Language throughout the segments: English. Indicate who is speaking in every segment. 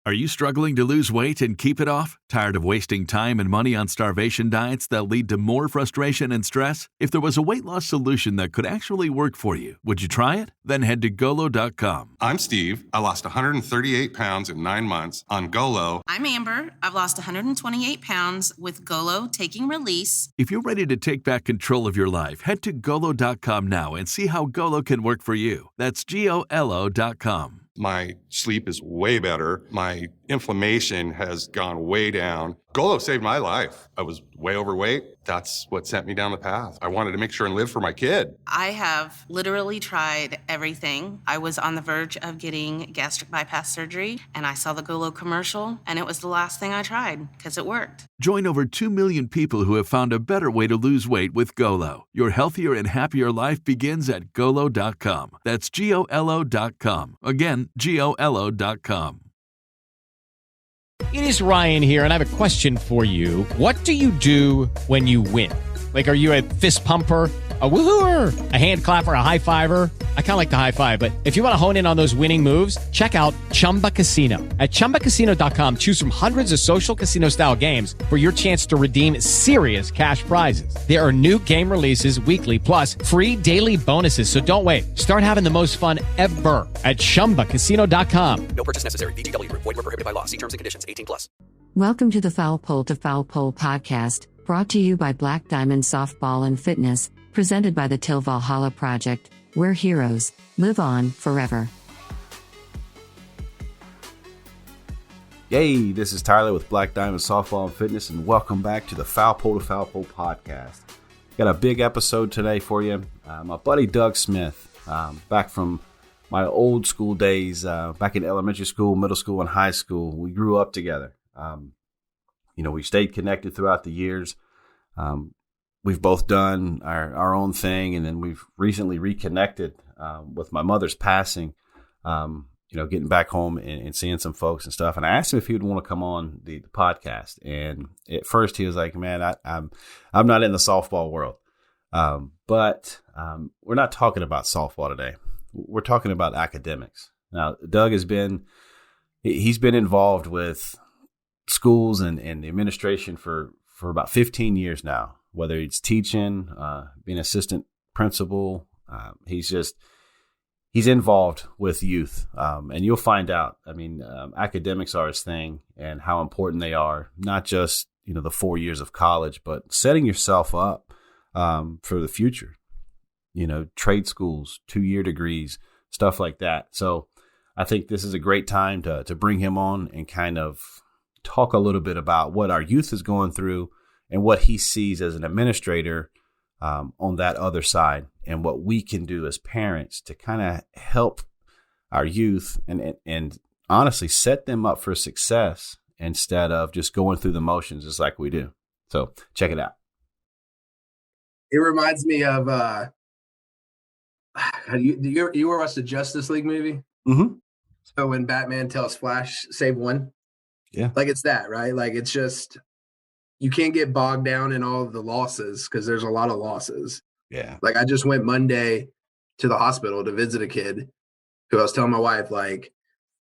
Speaker 1: Are you struggling to lose weight and keep it off? Tired of wasting time and money on starvation diets that lead to more frustration and stress? If there was a weight loss solution that could actually work for you, would you try it? Then head to Golo.com.
Speaker 2: I'm Steve. I lost 138 pounds in 9 months on Golo.
Speaker 3: I'm Amber. I've lost 128 pounds with Golo Taking Release.
Speaker 1: If you're ready to take back control of your life, head to Golo.com now and see how Golo can work for you. That's Golo.com.
Speaker 2: My sleep is way better. My inflammation has gone way down. Golo saved my life. I was way overweight. That's what sent me down the path. I wanted to make sure and live for my kid.
Speaker 3: I have literally tried everything. I was on the verge of getting gastric bypass surgery, and I saw the Golo commercial, and it was the last thing I tried because it worked.
Speaker 1: Join over 2 million people who have found a better way to lose weight with Golo. Your healthier and happier life begins at Golo.com. That's Golo.com. Again, Golo.com.
Speaker 4: It is Ryan here, and I have a question for you. What do you do when you win? Like, are you a fist pumper, a woohooer, a hand clapper, a high fiver? I kind of like the high five, but if you want to hone in on those winning moves, check out Chumba Casino. At ChumbaCasino.com, choose from hundreds of social casino-style games for your chance to redeem serious cash prizes. There are new game releases weekly, plus free daily bonuses, so don't wait. Start having the most fun ever at ChumbaCasino.com.
Speaker 5: No purchase necessary. VGW. Void where prohibited by law. See terms and conditions. 18+.
Speaker 6: Welcome to the Foul Pole to Foul Pole podcast, brought to you by Black Diamond Softball and Fitness, presented by the Till Valhalla Project, where heroes live on forever.
Speaker 7: Hey, this is Tyler with Black Diamond Softball and Fitness, and welcome back to the Foul Pole to Foul Pole podcast. Got a big episode today for you. My buddy Doug Smith, back from my old school days, back in elementary school, middle school, and high school. We grew up together. We stayed connected throughout the years. We've both done our own thing, and then we've recently reconnected with my mother's passing, getting back home and seeing some folks and stuff. And I asked him if he would want to come on the podcast. And at first he was like, man, I'm not in the softball world. But we're not talking about softball today. We're talking about academics. Now, Doug he's been involved with schools and the administration for about 15 years now, whether it's teaching, being assistant principal. He's involved with youth. And you'll find out, academics are his thing and how important they are, not just, the 4 years of college, but setting yourself up for the future, trade schools, 2-year degrees, stuff like that. So I think this is a great time to bring him on and kind of talk a little bit about what our youth is going through and what he sees as an administrator on that other side, and what we can do as parents to kind of help our youth and honestly set them up for success instead of just going through the motions just like we do. So check it out.
Speaker 8: It reminds me of you ever watch the Justice League movie?
Speaker 7: Mm-hmm.
Speaker 8: So when Batman tells Flash, save one.
Speaker 7: Yeah.
Speaker 8: Like it's that, right? Like it's just, you can't get bogged down in all of the losses because there's a lot of losses.
Speaker 7: Yeah.
Speaker 8: Like I just went Monday to the hospital to visit a kid who I was telling my wife, like,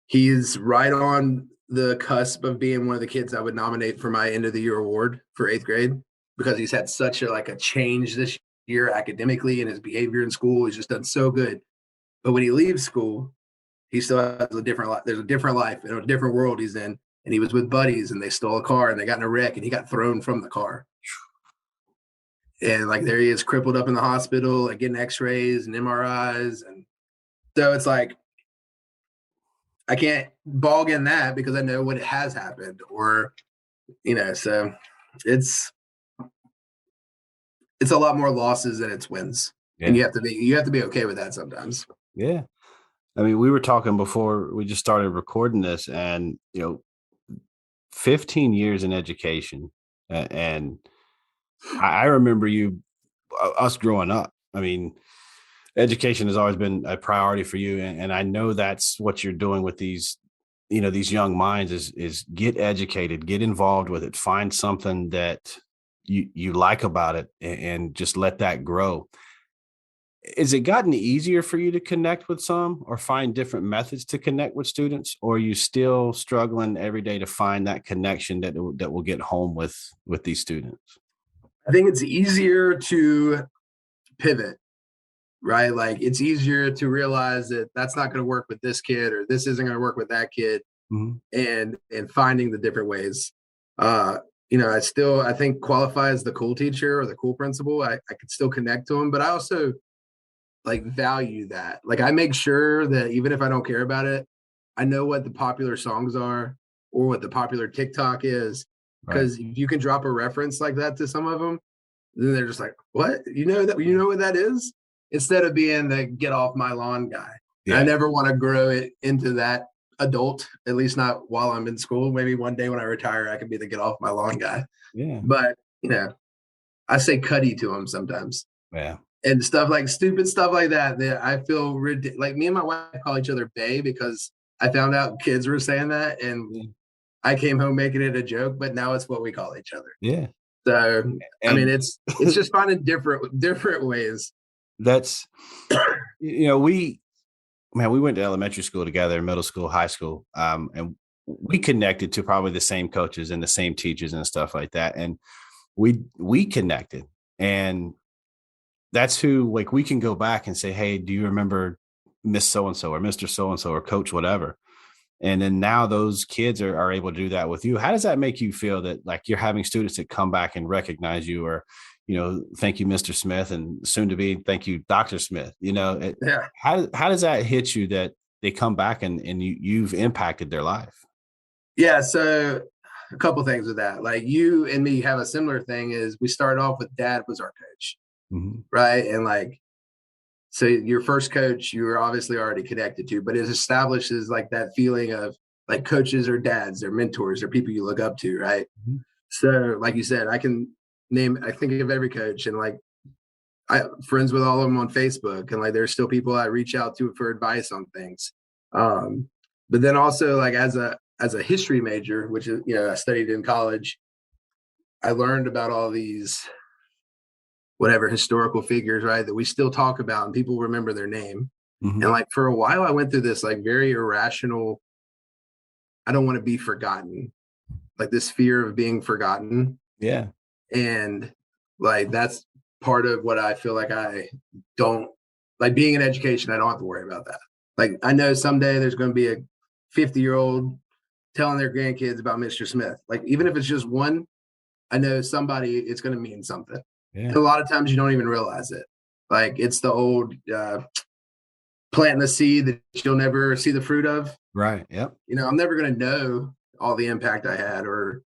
Speaker 8: he's right on the cusp of being one of the kids I would nominate for my end of the year award for 8th grade, because he's had such a change this year academically in his behavior in school. He's just done so good. But when he leaves school, he still has a different life. There's a different life in a different world he's in. And he was with buddies and they stole a car and they got in a wreck and he got thrown from the car. And there he is, crippled up in the hospital, getting x-rays and MRIs. And so it's like, I can't bog in that because I know what has happened, or, so it's a lot more losses than it's wins. Yeah. And you have to be okay with that sometimes.
Speaker 7: Yeah. We were talking before we just started recording this, and, 15 years in education. And I remember us growing up. Education has always been a priority for you. And I know that's what you're doing with these young minds is get educated, get involved with it, find something that you like about it and just let that grow. Is it gotten easier for you to connect with some or find different methods to connect with students, or are you still struggling every day to find that connection that will get home with these students?
Speaker 8: I think it's easier to pivot, right? Like it's easier to realize that that's not going to work with this kid or this isn't going to work with that kid, and finding the different ways. I think qualify as the cool teacher or the cool principal. I could still connect to them, but I also like value that. Like I make sure that even if I don't care about it, I know what the popular songs are or what the popular TikTok is. Because if you can drop a reference like that to some of them, then they're just like, what? You know what that is? Instead of being the get off my lawn guy. Yeah. I never want to grow it into that adult, at least not while I'm in school. Maybe one day when I retire, I can be the get off my lawn guy. Yeah. But, I say cutty to them sometimes. Yeah. And stupid stuff like that I feel like me and my wife call each other bae because I found out kids were saying that and I came home making it a joke, but now it's what we call each other. Yeah. So, it's just finding different ways.
Speaker 7: That's, we went to elementary school together, middle school, high school, and we connected to probably the same coaches and the same teachers and stuff like that. And we connected, and that's who, like, we can go back and say, hey, do you remember Miss So-and-so or Mr. So-and-so or Coach whatever? And then now those kids are able to do that with you. How does that make you feel that like you're having students that come back and recognize you, or, thank you, Mr. Smith, and soon to be, thank you, Dr. Smith, how does that hit you that they come back and you've impacted their life?
Speaker 8: Yeah. So a couple things with that, like you and me have a similar thing is we started off with dad was our coach. Right. And like, so your first coach, you were obviously already connected to, but it establishes like that feeling of like coaches or dads, they're mentors, they're people you look up to. Right. So like you said, I think of every coach and like I'm friends with all of them on Facebook, and like, there's still people I reach out to for advice on things. But then also like as a history major, which is, I studied in college, I learned about all these whatever historical figures, right, that we still talk about and people remember their name. And like for a while I went through this like very irrational, I don't want to be forgotten, like this fear of being forgotten. Yeah. And like that's part of what I feel like I don't like being in education. I don't have to worry about that. Like I know someday there's going to be a 50-year-old telling their grandkids about Mr. Smith. Like even if it's just one, I know somebody, it's going to mean something. Yeah. And a lot of times you don't even realize it. Like it's the old planting a seed that you'll never see the fruit of. Right. Yep. I'm never going to know all the impact I had or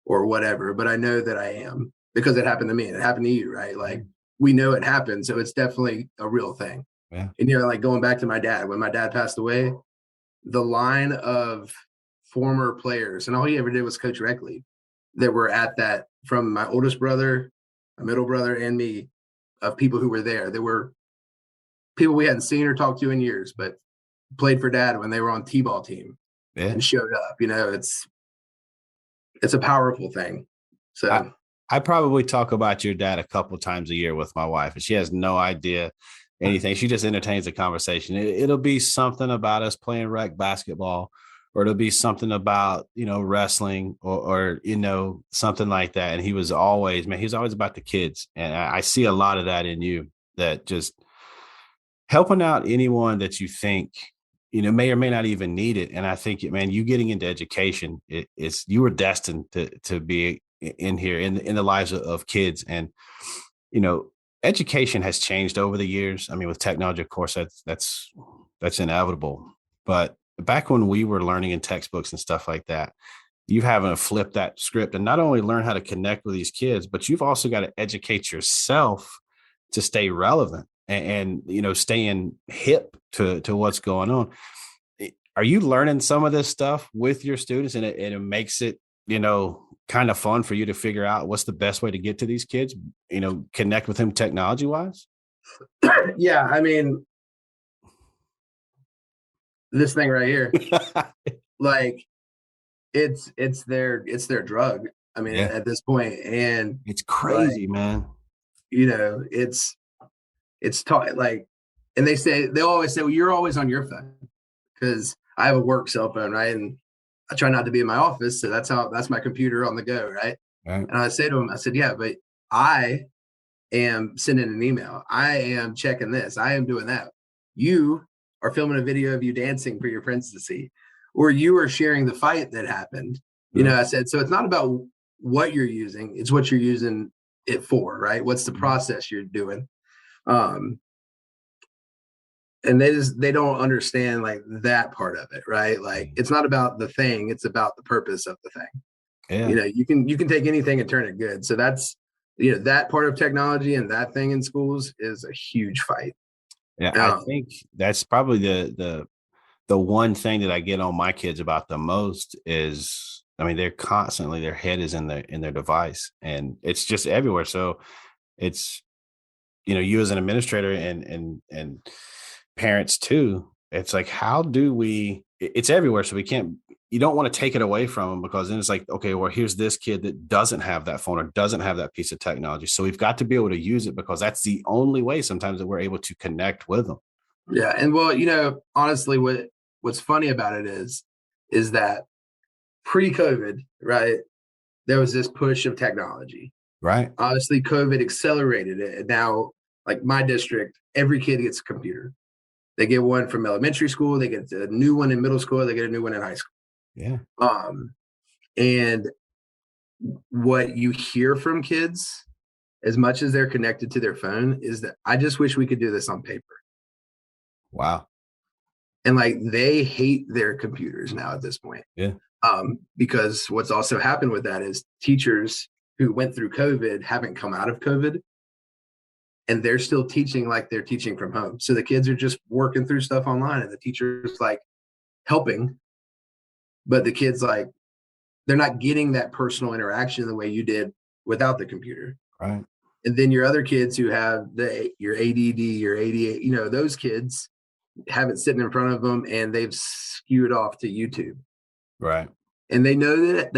Speaker 8: whatever, but I know that I am because it happened to me and it happened to you, right? Like we know it happened. So it's definitely a real thing. Yeah. And like going back to my dad, when my dad passed away, the line of former players, and all he ever did was coach rec league, that were at that, from my oldest brother, my middle brother, and me, of people who were there. There were people we hadn't seen or talked to in years, but played for dad when they were on T-ball team and showed up. It's a powerful thing. So
Speaker 7: I probably talk about your dad a couple of times a year with my wife, and she has no idea anything. She just entertains the conversation. It'll be something about us playing rec basketball, or it'll be something about, wrestling or something like that. And he was always about the kids. And I see a lot of that in you, that just helping out anyone that you think, may or may not even need it. And I think, man, you getting into education, you were destined to be in here in the lives of kids. And, education has changed over the years. I mean, with technology, of course, that's inevitable. But back when we were learning in textbooks and stuff like that, you having to flip that script and not only learn how to connect with these kids, but you've also got to educate yourself to stay relevant and staying hip to what's going on. Are you learning some of this stuff with your students, and it makes it, kind of fun for you to figure out what's the best way to get to these kids, connect with them technology wise?
Speaker 8: Yeah. I mean, this thing right here, like it's their drug. I mean, at this point, and
Speaker 7: it's crazy, man.
Speaker 8: It's it's taught like, and they always say, well, you're always on your phone, because I have a work cell phone, right? And I try not to be in my office. So that's my computer on the go, right?
Speaker 7: Right.
Speaker 8: And I say to him, I said, yeah, but I am sending an email. I am checking this. I am doing that. You are filming a video of you dancing for your friends to see, or you are sharing the fight that happened. You know, I said, so it's not about what you're using, it's what you're using it for, right? What's the process you're doing? And they don't understand like that part of it, right? Like it's not about the thing, it's about the purpose of the thing.
Speaker 7: Yeah.
Speaker 8: You know, you can take anything and turn it good. So that's, you know, that part of technology and that thing in schools is a huge fight.
Speaker 7: Yeah. I think that's probably the one thing that I get on my kids about the most is, I mean, they're constantly, their head is in their device, and it's just everywhere. So it's, you know, you as an administrator and parents too, it's like, how do we, it's everywhere. So you don't want to take it away from them, because then it's like, okay, well, here's this kid that doesn't have that phone or doesn't have that piece of technology. So we've got to be able to use it, because that's the only way sometimes that we're able to connect with them.
Speaker 8: Yeah. And well, you know, honestly, what's funny about it is that pre-COVID, right, there was this push of technology.
Speaker 7: Right.
Speaker 8: Obviously, COVID accelerated it. And now, like my district, every kid gets a computer. They get one from elementary school. They get a new one in middle school. They get a new one in high school.
Speaker 7: Yeah.
Speaker 8: And what you hear from kids, as much as they're connected to their phone, is that I just wish we could do this on paper.
Speaker 7: Wow.
Speaker 8: And like they hate their computers now at this point.
Speaker 7: Yeah.
Speaker 8: Because what's also happened with that is teachers who went through COVID haven't come out of COVID, and they're still teaching like they're teaching from home. So the kids are just working through stuff online, and the teacher's like helping, but the kids, like, they're not getting that personal interaction the way you did without the computer.
Speaker 7: Right.
Speaker 8: And then your other kids who have your ADD, your ADA, you know, those kids have it sitting in front of them and they've skewed off to YouTube.
Speaker 7: Right.
Speaker 8: And they know that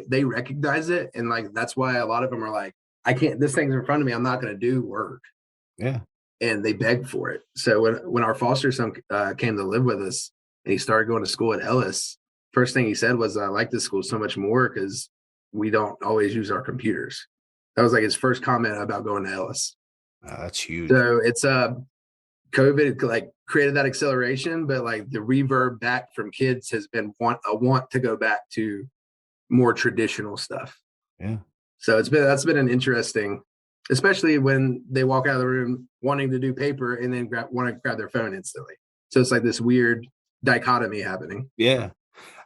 Speaker 8: they recognize it. And like, that's why a lot of them are like, I can't, this thing's in front of me, I'm not going to do work.
Speaker 7: Yeah.
Speaker 8: And they beg for it. So when our foster son came to live with us and he started going to school at Ellis, first thing he said was, I like this school so much more because we don't always use our computers. That was like his first comment about going to Ellis.
Speaker 7: That's huge.
Speaker 8: So it's COVID like created that acceleration, but like the reverb back from kids has been a want to go back to more traditional stuff.
Speaker 7: Yeah.
Speaker 8: So that's been an interesting, especially when they walk out of the room wanting to do paper and then want to grab their phone instantly. So it's like this weird dichotomy happening.
Speaker 7: Yeah.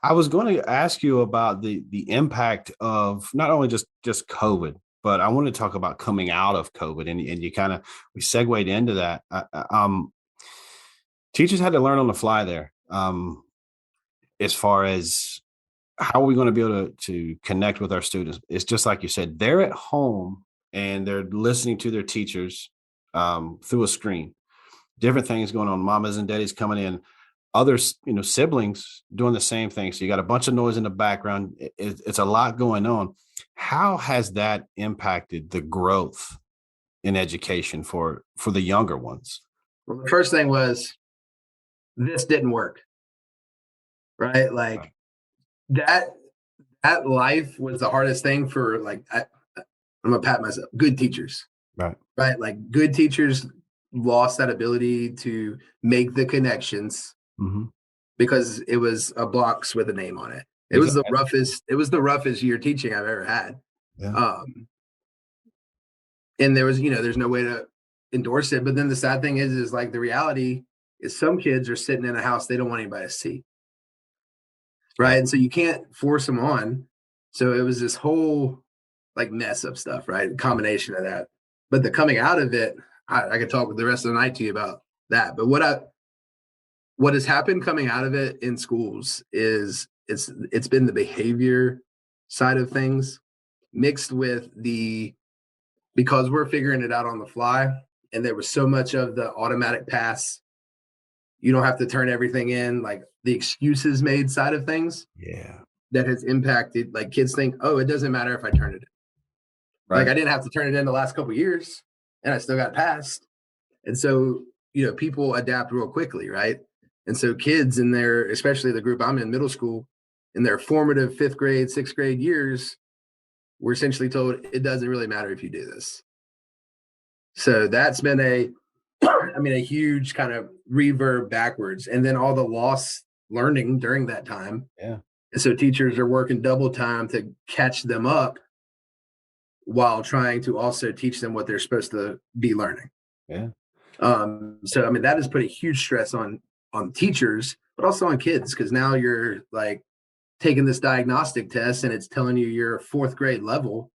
Speaker 7: I was going to ask you about the impact of not only just COVID, but I want to talk about coming out of COVID, and you kind of, we segued into that. Teachers had to learn on the fly there, as far as how are we going to be able to connect with our students. It's just like you said, they're at home and they're listening to their teachers through a screen. Different things going on. Mamas and daddies coming in. Others, you know, siblings doing the same thing. So you got a bunch of noise in the background. It's a lot going on. How has that impacted the growth in education for the younger ones?
Speaker 8: Well, the first thing was, this didn't work, right? Like that life was the hardest thing for, like, I'm gonna pat myself, good teachers,
Speaker 7: right?
Speaker 8: Like good teachers lost that ability to make the connections. Mm-hmm. Because it was a box with a name on it. It was the roughest year teaching I've ever had. Yeah. And there was, you know, there's no way to endorse it. But then the sad thing is like the reality is some kids are sitting in a house they don't want anybody to see. Right. And so you can't force them on. So it was this whole like mess of stuff, right? A combination of that. But the coming out of it, I could talk with the rest of the night to you about that. But what has happened coming out of it in schools is it's been the behavior side of things mixed with because we're figuring it out on the fly, and there was so much of the automatic pass, you don't have to turn everything in, like the excuses made side of things.
Speaker 7: Yeah. That
Speaker 8: has impacted, like, kids think, oh, it doesn't matter if I turn it in. Right. Like I didn't have to turn it in the last couple of years and I still got passed. And so, people adapt real quickly, right? And so kids in their, especially the group I'm in, middle school, in their formative 5th grade, 6th grade years, we're essentially told it doesn't really matter if you do this. So that's been a huge kind of reverb backwards. And then all the lost learning during that time.
Speaker 7: Yeah.
Speaker 8: And so teachers are working double time to catch them up while trying to also teach them what they're supposed to be learning.
Speaker 7: Yeah.
Speaker 8: So that has put a huge stress on teachers, but also on kids, because now you're like taking this diagnostic test and it's telling you you're 4th grade level.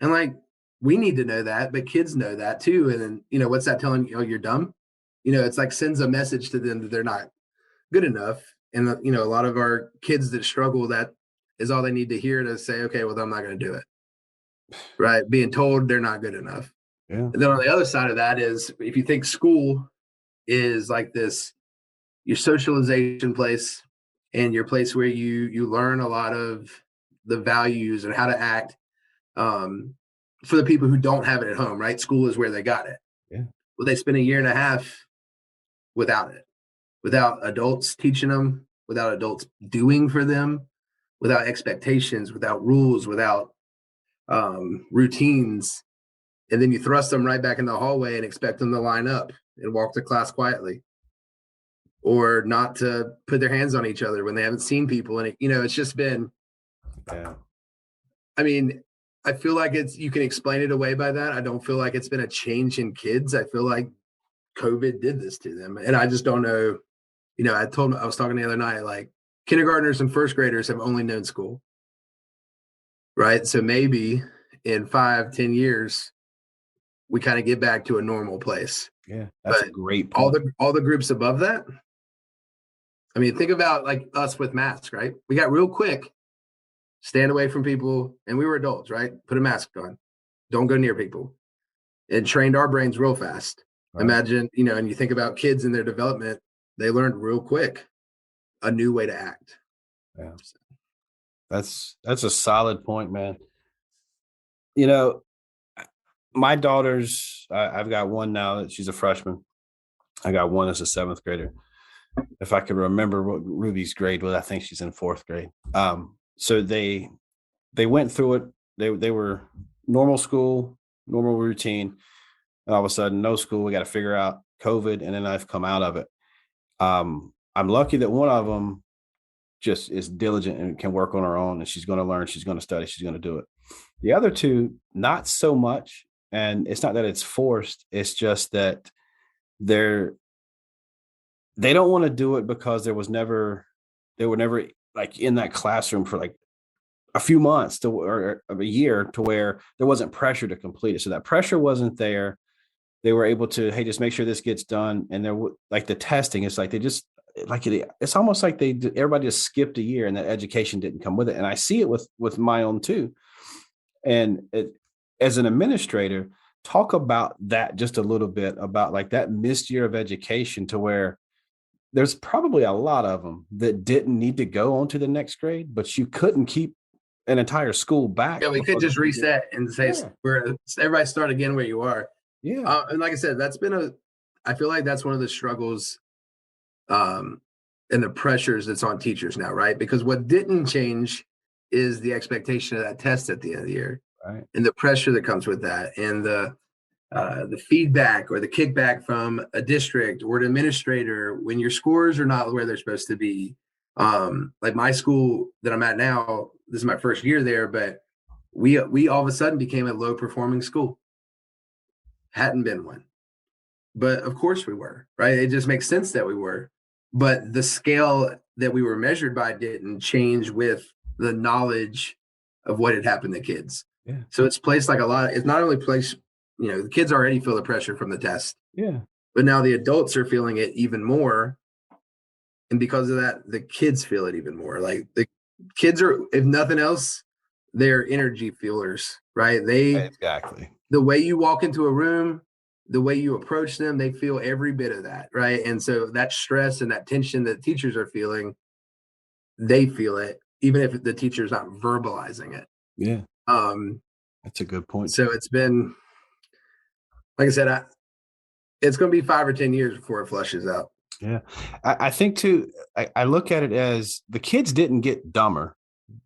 Speaker 8: And like, we need to know that, but kids know that too. And then, what's that telling you? Oh, you're dumb. It's like sends a message to them that they're not good enough. And, a lot of our kids that struggle, that is all they need to hear to say, okay, well, I'm not going to do it. Right. Being told they're not good enough.
Speaker 7: Yeah.
Speaker 8: And then on the other side of that is, if you think school is like this, your socialization place and your place where you learn a lot of the values and how to act, for the people who don't have it at home, right? School is where they got it.
Speaker 7: Yeah.
Speaker 8: Well, they spend a year and a half without it, without adults teaching them, without adults doing for them, without expectations, without rules, without routines. And then you thrust them right back in the hallway and expect them to line up and walk to class quietly, or not to put their hands on each other when they haven't seen people. And it's just been, I feel like you can explain it away by that. I don't feel like it's been a change in kids. I feel like COVID did this to them. And I just don't know. I was talking the other night, like kindergartners and 1st graders have only known school. Right. So maybe in 5-10 years, we kind of get back to a normal place.
Speaker 7: Yeah. That's a great point.
Speaker 8: All the groups above that. Think about like us with masks, right? We got real quick, stand away from people, and we were adults, right? Put a mask on, don't go near people. It trained our brains real fast. Right. Imagine, and you think about kids in their development, they learned real quick a new way to act.
Speaker 7: Yeah. That's a solid point, man. My daughters, I've got one now that she's a freshman. I got one that's a 7th grader. If I could remember what Ruby's grade was, I think she's in 4th grade. So they went through it. They were normal school, normal routine. And all of a sudden, no school. We got to figure out COVID, and then I've come out of it. I'm lucky that one of them just is diligent and can work on her own, and she's going to learn, she's going to study, she's going to do it. The other two, not so much. And it's not that it's forced. It's just that they don't want to do it because they were never like in that classroom for like a few months or a year to where there wasn't pressure to complete it. So that pressure wasn't there. They were able to, hey, just make sure this gets done. And they're like the testing, it's like it's almost like everybody just skipped a year and that education didn't come with it. And I see it with my own too. And as an administrator, talk about that just a little bit, about like that missed year of education, to where there's probably a lot of them that didn't need to go on to the next grade, but you couldn't keep an entire school back.
Speaker 8: Yeah, we could just reset and say, everybody start again where you are.
Speaker 7: Yeah.
Speaker 8: And like I said, I feel like that's one of the struggles and the pressures that's on teachers now, right? Because what didn't change is the expectation of that test at the end of the year.
Speaker 7: Right.
Speaker 8: And the pressure that comes with that, and the feedback or the kickback from a district or an administrator when your scores are not where they're supposed to be. Like my school that I'm at now, this is my first year there, but we all of a sudden became a low performing school. Hadn't been one, but of course we were, right? It just makes sense that we were, but the scale that we were measured by didn't change with the knowledge of what had happened to kids.
Speaker 7: Yeah.
Speaker 8: So it's placed like it's not only placed, the kids already feel the pressure from the test.
Speaker 7: Yeah.
Speaker 8: But now the adults are feeling it even more. And because of that, the kids feel it even more. Like the kids are, if nothing else, they're energy feelers, right?
Speaker 7: Exactly.
Speaker 8: The way you walk into a room, the way you approach them, they feel every bit of that, right? And so that stress and that tension that teachers are feeling, they feel it, even if the teacher's not verbalizing it.
Speaker 7: Yeah. That's a good point.
Speaker 8: So it's been, like I said, It's going to be 5 or 10 years before it flushes out.
Speaker 7: Yeah. I think too, I look at it as the kids didn't get dumber.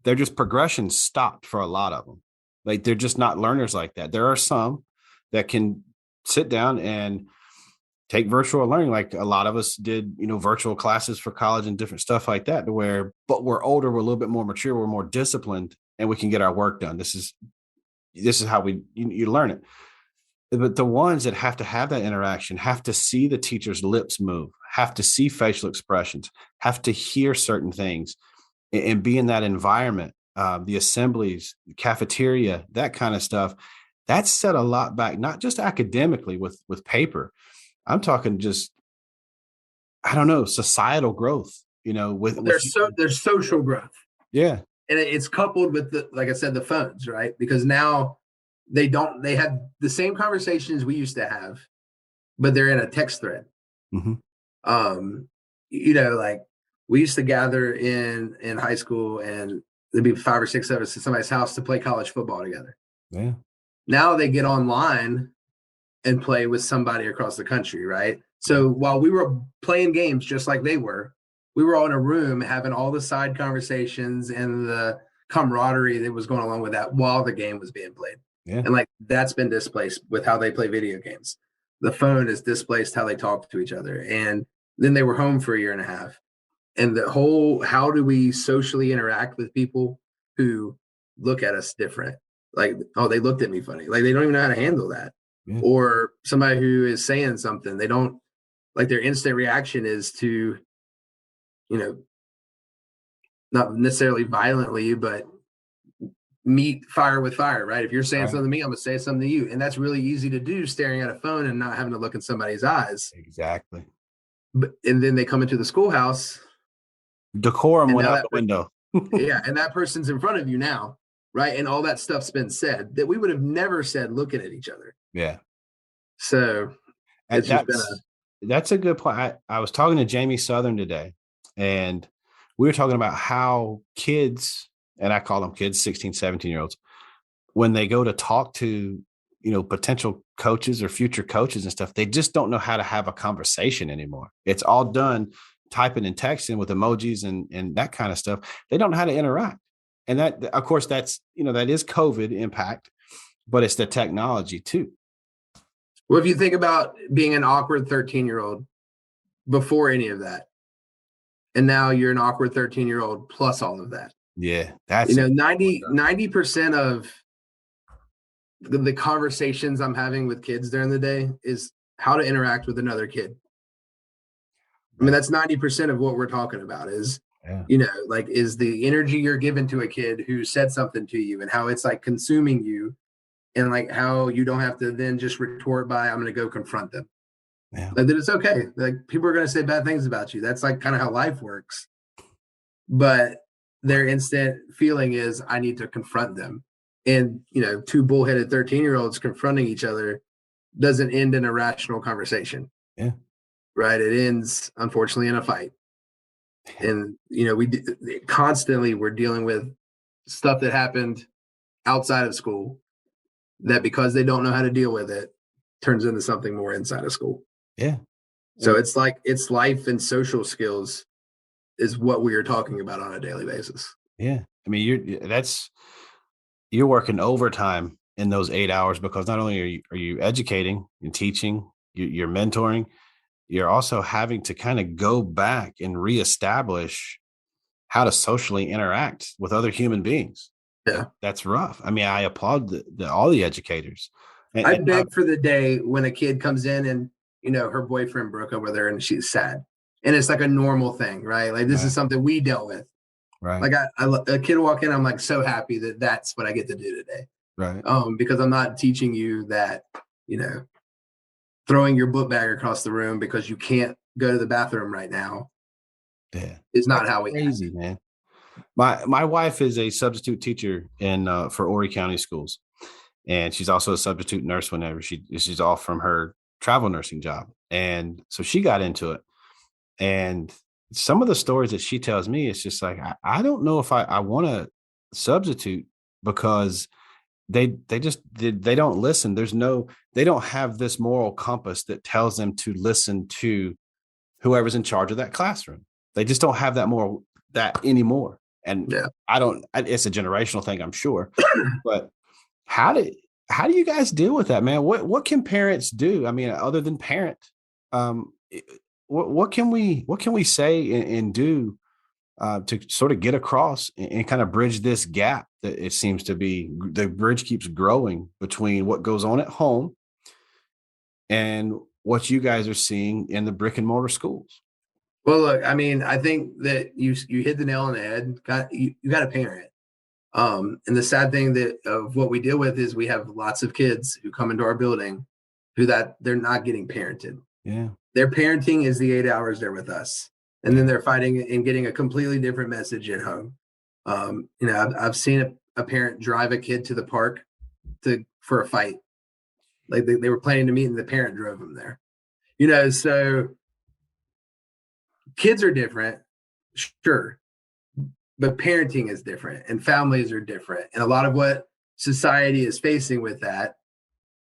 Speaker 7: They're just progression stopped for a lot of them. Like they're just not learners like that. There are some that can sit down and take virtual learning. Like a lot of us did, virtual classes for college and different stuff like that but we're older, we're a little bit more mature, we're more disciplined, and we can get our work done. This is how you learn it. But the ones that have to have that interaction have to see the teacher's lips move, have to see facial expressions, have to hear certain things, and be in that environment, the assemblies, the cafeteria, that kind of stuff. That's set a lot back, not just academically with paper. I'm talking just, I don't know, societal growth,
Speaker 8: There's social growth.
Speaker 7: Yeah.
Speaker 8: And it's coupled with like I said, the phones, right? Because now they have the same conversations we used to have, but they're in a text thread.
Speaker 7: Mm-hmm.
Speaker 8: Like we used to gather in high school and there'd be 5 or 6 of us at somebody's house to play college football together.
Speaker 7: Yeah.
Speaker 8: Now they get online and play with somebody across the country, right? So while we were playing games just like they were, we were all in a room having all the side conversations and the camaraderie that was going along with that while the game was being played.
Speaker 7: Yeah.
Speaker 8: And like that's been displaced with how they play video games. The phone has displaced how they talk to each other. And then they were home for 1.5 years. And the whole, how do we socially interact with people who look at us different? Like, oh, they looked at me funny. Like they don't even know how to handle that. Yeah. Or somebody who is saying something, they don't, like their instant reaction is to, not necessarily violently, but meet fire with fire, right? If you're saying something to me, I'm going to say something to you. And that's really easy to do staring at a phone and not having to look in somebody's eyes.
Speaker 7: Exactly.
Speaker 8: And then they come into the schoolhouse.
Speaker 7: Decorum went out the window.
Speaker 8: Yeah. And that person's in front of you now, right? And all that stuff's been said that we would have never said looking at each other.
Speaker 7: Yeah.
Speaker 8: So
Speaker 7: that's a good point. I was talking to Jamie Southern today, and we were talking about how kids, and I call them kids, 16, 17-year-olds, when they go to talk to, potential coaches or future coaches and stuff, they just don't know how to have a conversation anymore. It's all done typing and texting with emojis and that kind of stuff. They don't know how to interact. And that, of course, that's, that is COVID impact, but it's the technology too.
Speaker 8: Well, if you think about being an awkward 13-year-old before any of that, and now you're an awkward 13-year-old plus all of that.
Speaker 7: Yeah. That's
Speaker 8: 90% of the conversations I'm having with kids during the day is how to interact with another kid. I mean, that's 90% of what we're talking about is, is the energy you're giving to a kid who said something to you and how it's like consuming you, and like how you don't have to then just retort by, I'm going to go confront them.
Speaker 7: Yeah.
Speaker 8: Like that it's okay. Like people are going to say bad things about you. That's like kind of how life works. But their instant feeling is I need to confront them. And, 2 bullheaded 13-year-olds confronting each other doesn't end in a rational conversation.
Speaker 7: Yeah.
Speaker 8: Right. It ends, unfortunately, in a fight. And, we're dealing with stuff that happened outside of school that because they don't know how to deal with it turns into something more inside of school.
Speaker 7: Yeah.
Speaker 8: So it's like it's life and social skills is what we are talking about on a daily basis.
Speaker 7: Yeah. I mean, you're working overtime in those 8 hours because not only are you educating and teaching, you're mentoring, you're also having to kind of go back and reestablish how to socially interact with other human beings.
Speaker 8: Yeah.
Speaker 7: That's rough. I mean, I applaud all the educators.
Speaker 8: I beg for the day when a kid comes in and, her boyfriend broke up with her and she's sad. And it's like a normal thing, right? Like this is something we dealt with.
Speaker 7: Right.
Speaker 8: Like a kid walk in, I'm like so happy that that's what I get to do today.
Speaker 7: Right.
Speaker 8: Because I'm not teaching you that, throwing your book bag across the room because you can't go to the bathroom right now.
Speaker 7: Yeah.
Speaker 8: Is not how we
Speaker 7: crazy, act. Man. My wife is a substitute teacher for Horry County schools. And she's also a substitute nurse whenever she's off from her travel nursing job. And so she got into it. And some of the stories that she tells me, it's just like, I don't know if I want to substitute because they don't listen. They don't have this moral compass that tells them to listen to whoever's in charge of that classroom. They just don't have that anymore. And it's a generational thing, I'm sure. But how do you guys deal with that, man? What can parents do? I mean, other than parent, what can we say and do to sort of get across and kind of bridge this gap that it seems to be the bridge keeps growing between what goes on at home and what you guys are seeing in the brick and mortar schools?
Speaker 8: Well, look, I mean, I think that you hit the nail on the head. You got to parent. And the sad thing of what we deal with is we have lots of kids who come into our building they're not getting parented.
Speaker 7: Yeah.
Speaker 8: Their parenting is the 8 hours they're with us. And then they're fighting and getting a completely different message at home. I've seen a parent drive a kid to the park for a fight. Like they were planning to meet and the parent drove them there. So kids are different, sure, but parenting is different and families are different. And a lot of what society is facing with that.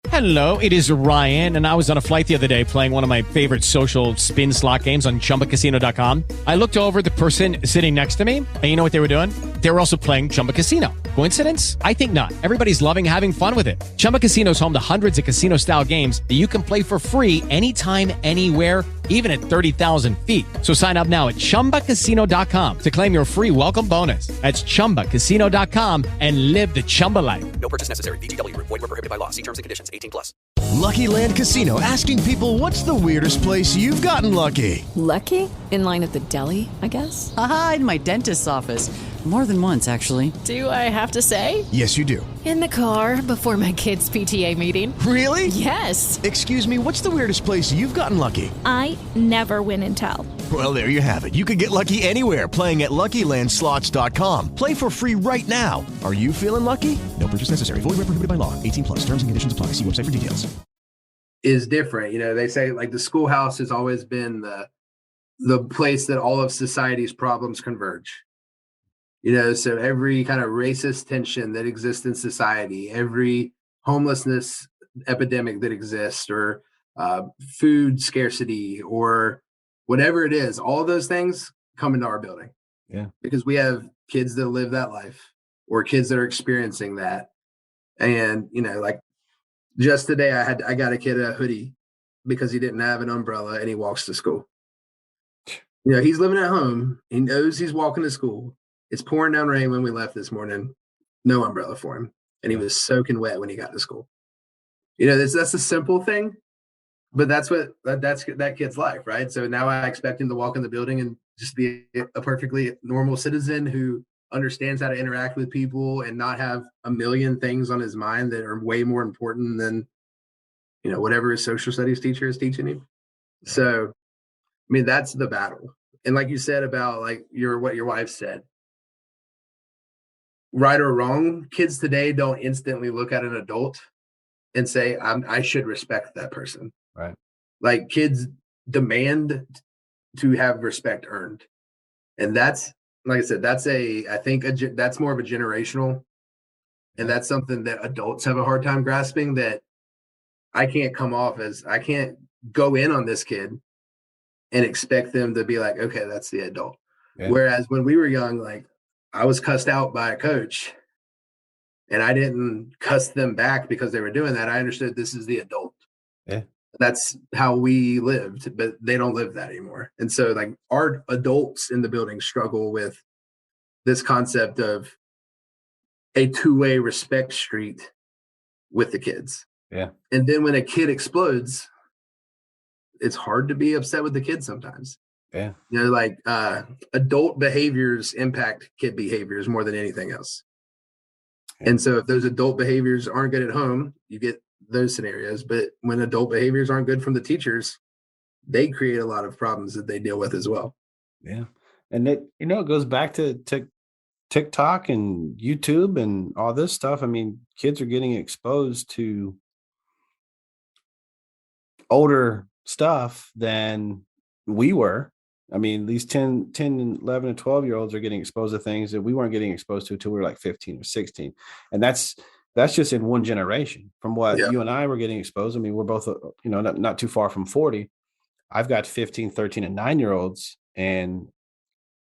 Speaker 4: Hello, it is Ryan, and I was on a flight the other day playing one of my favorite social spin slot games on ChumbaCasino.com. I looked over at the person sitting next to me, and you know what they were doing? They were also playing Chumba Casino. Coincidence? I think not. Everybody's loving having fun with it. Chumba Casino is home to hundreds of casino-style games that you can play for free anytime, anywhere, even at 30,000 feet. So sign up now at ChumbaCasino.com to claim your free welcome bonus. That's ChumbaCasino.com and live the Chumba life.
Speaker 5: No purchase necessary. VGW. Void where prohibited by law. See terms and conditions. 18+.
Speaker 9: Lucky Land Casino, asking people, what's the weirdest place you've gotten lucky?
Speaker 10: Lucky? In line at the deli, I guess?
Speaker 11: Aha, in my dentist's office. More than once, actually.
Speaker 10: Do I have to say?
Speaker 9: Yes, you do.
Speaker 10: In the car before my kids' PTA meeting.
Speaker 9: Really?
Speaker 10: Yes.
Speaker 9: Excuse me, what's the weirdest place you've gotten lucky?
Speaker 12: I never win and tell.
Speaker 9: Well, there you have it. You can get lucky anywhere, playing at LuckyLandSlots.com. Play for free right now. Are you feeling lucky? No purchase necessary. Void where prohibited by law. 18+. Terms and conditions apply. See website for details.
Speaker 8: Is different. They say like the schoolhouse has always been the place that all of society's problems converge. So every kind of racist tension that exists in society, every homelessness epidemic that exists, or food scarcity, or whatever it is, all of those things come into our building.
Speaker 7: Yeah.
Speaker 8: Because we have kids that live that life or kids that are experiencing that. And, like just today I got a kid a hoodie because he didn't have an umbrella and he walks to school. He's living at home. He knows he's walking to school. It's pouring down rain when we left this morning. No umbrella for him. And he was soaking wet when he got to school. That's a simple thing, but that's that kid's life, right? So now I expect him to walk in the building and just be a perfectly normal citizen who understands how to interact with people and not have a million things on his mind that are way more important than, whatever his social studies teacher is teaching him. So, I mean, that's the battle. And like you said about like what your wife said, right or wrong, kids today don't instantly look at an adult and say, I should respect that person.
Speaker 7: Right.
Speaker 8: Like kids demand to have respect earned. And that's, like I said, I think that's more of a generational, and that's something that adults have a hard time grasping, that I can't go in on this kid and expect them to be like, okay, that's the adult. Yeah. Whereas when we were young, like I was cussed out by a coach and I didn't cuss them back because they were doing that. I understood this is the adult.
Speaker 7: Yeah.
Speaker 8: That's how we lived, but they don't live that anymore. And so like our adults in the building struggle with this concept of a two-way respect street with the kids.
Speaker 7: Yeah.
Speaker 8: And then when a kid explodes, it's hard to be upset with the kid sometimes.
Speaker 7: Yeah.
Speaker 8: Like adult behaviors impact kid behaviors more than anything else. Yeah. And so if those adult behaviors aren't good at home, you get those scenarios. But when adult behaviors aren't good from the teachers, they create a lot of problems that they deal with as well.
Speaker 7: Yeah. And it goes back to TikTok and YouTube and all this stuff. I mean, kids are getting exposed to older stuff than we were. I mean, these 10, 11, and 12-year-olds are getting exposed to things that we weren't getting exposed to until we were like 15 or 16. And that's that's just in one generation from what you and I were getting exposed. I mean, we're both, not too far from 40. I've got 15, 13, and 9-year-olds, and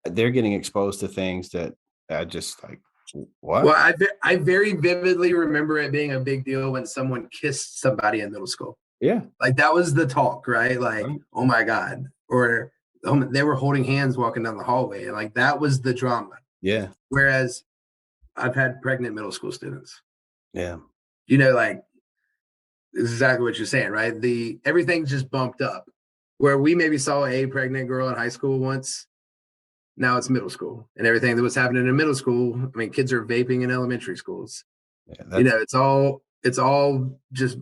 Speaker 7: they're getting exposed to things that I just like, what?
Speaker 8: Well, I very vividly remember it being a big deal when someone kissed somebody in middle school.
Speaker 7: Yeah.
Speaker 8: Like that was the talk, right? Like, oh my God. Or they were holding hands walking down the hallway. And like that was the drama.
Speaker 7: Yeah.
Speaker 8: Whereas I've had pregnant middle school students.
Speaker 7: Yeah.
Speaker 8: Like this is exactly what you're saying, right? Everything's just bumped up. Where we maybe saw a pregnant girl in high school once, now it's middle school, and everything that was happening in middle school. I mean, kids are vaping in elementary schools. Yeah, it's all just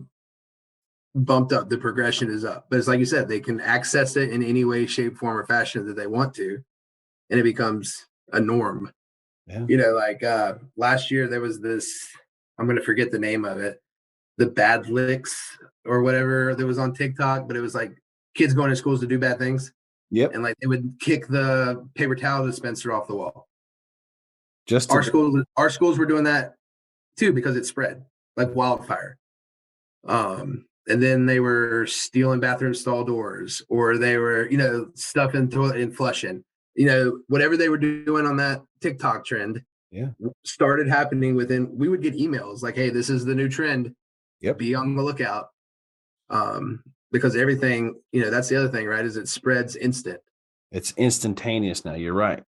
Speaker 8: bumped up. The progression is up, but it's like you said, they can access it in any way, shape, form, or fashion that they want to, and it becomes a norm.
Speaker 7: Yeah.
Speaker 8: Last year there was this, I'm going to forget the name of it, the bad licks or whatever that was on TikTok, but it was like kids going to schools to do bad things.
Speaker 7: Yep.
Speaker 8: And like they would kick the paper towel dispenser off the wall.
Speaker 7: Just
Speaker 8: our schools were doing that too because it spread like wildfire. And then they were stealing bathroom stall doors, or they were, stuffing toilet and flushing. Whatever they were doing on that TikTok trend, started happening we would get emails like, hey, this is the new trend.
Speaker 7: Yep.
Speaker 8: Be on the lookout. Because everything, that's the other thing, right? Is it spreads instant.
Speaker 7: It's instantaneous now. You're right.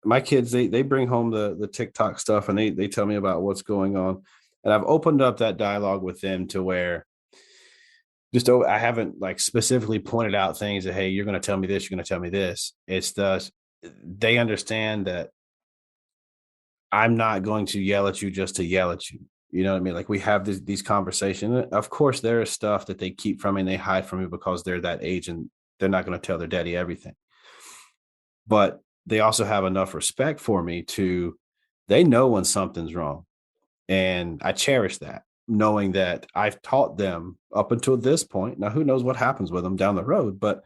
Speaker 7: My kids, they bring home the TikTok stuff, and they tell me about what's going on. And I've opened up that dialogue with them to where I haven't like specifically pointed out things that, hey, you're going to tell me this, you're going to tell me this. It's they understand that I'm not going to yell at you just to yell at you. You know what I mean? Like we have these conversations. Of course, there is stuff that they keep from me and they hide from me because they're that age and they're not going to tell their daddy everything. But they also have enough respect for me they know when something's wrong. And I cherish that, knowing that I've taught them up until this point. Now, who knows what happens with them down the road, but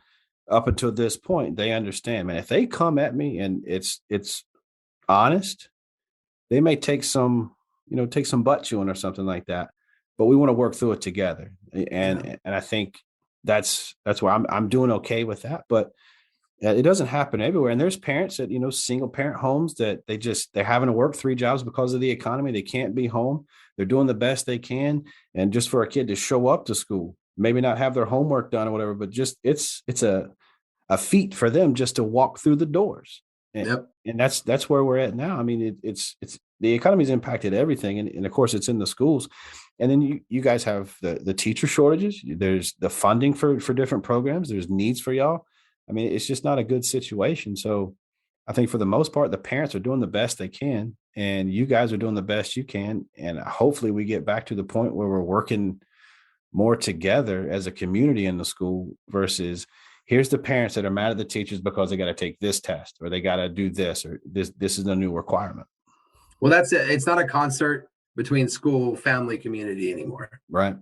Speaker 7: up until this point, they understand, man, if they come at me and it's honest, they may take some butt chewing or something like that, but we want to work through it together. And I think that's why I'm doing okay with that, but it doesn't happen everywhere. And there's parents that, single parent homes that they're having to work 3 jobs because of the economy. They can't be home. They're doing the best they can. And just for a kid to show up to school, maybe not have their homework done or whatever, but just it's a feat for them just to walk through the doors. And that's where we're at now. I mean, it's the economy's impacted everything. And of course it's in the schools. And then you guys have the teacher shortages. There's the funding for different programs. There's needs for y'all. I mean, it's just not a good situation. So I think for the most part, the parents are doing the best they can, and you guys are doing the best you can. And hopefully we get back to the point where we're working more together as a community in the school versus here's the parents that are mad at the teachers because they got to take this test or they got to do this, or this is a new requirement.
Speaker 8: Well, that's it. It's not a concert between school, family, community anymore.
Speaker 7: Right.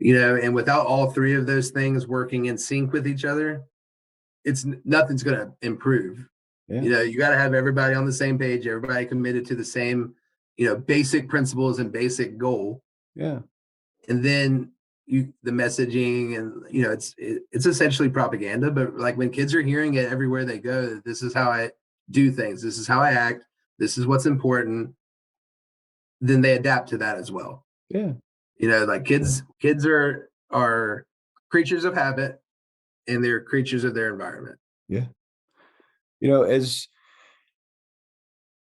Speaker 8: And without all three of those things working in sync with each other, nothing's going to improve.
Speaker 7: Yeah.
Speaker 8: You got to have everybody on the same page, everybody committed to the same, basic principles and basic goal.
Speaker 7: Yeah.
Speaker 8: And then the messaging and, it's essentially propaganda, but like when kids are hearing it everywhere they go, this is how I do things. This is how I act. This is what's important. Then they adapt to that as well.
Speaker 7: Yeah.
Speaker 8: Like kids are creatures of habit, and they're creatures of their environment.
Speaker 7: Yeah.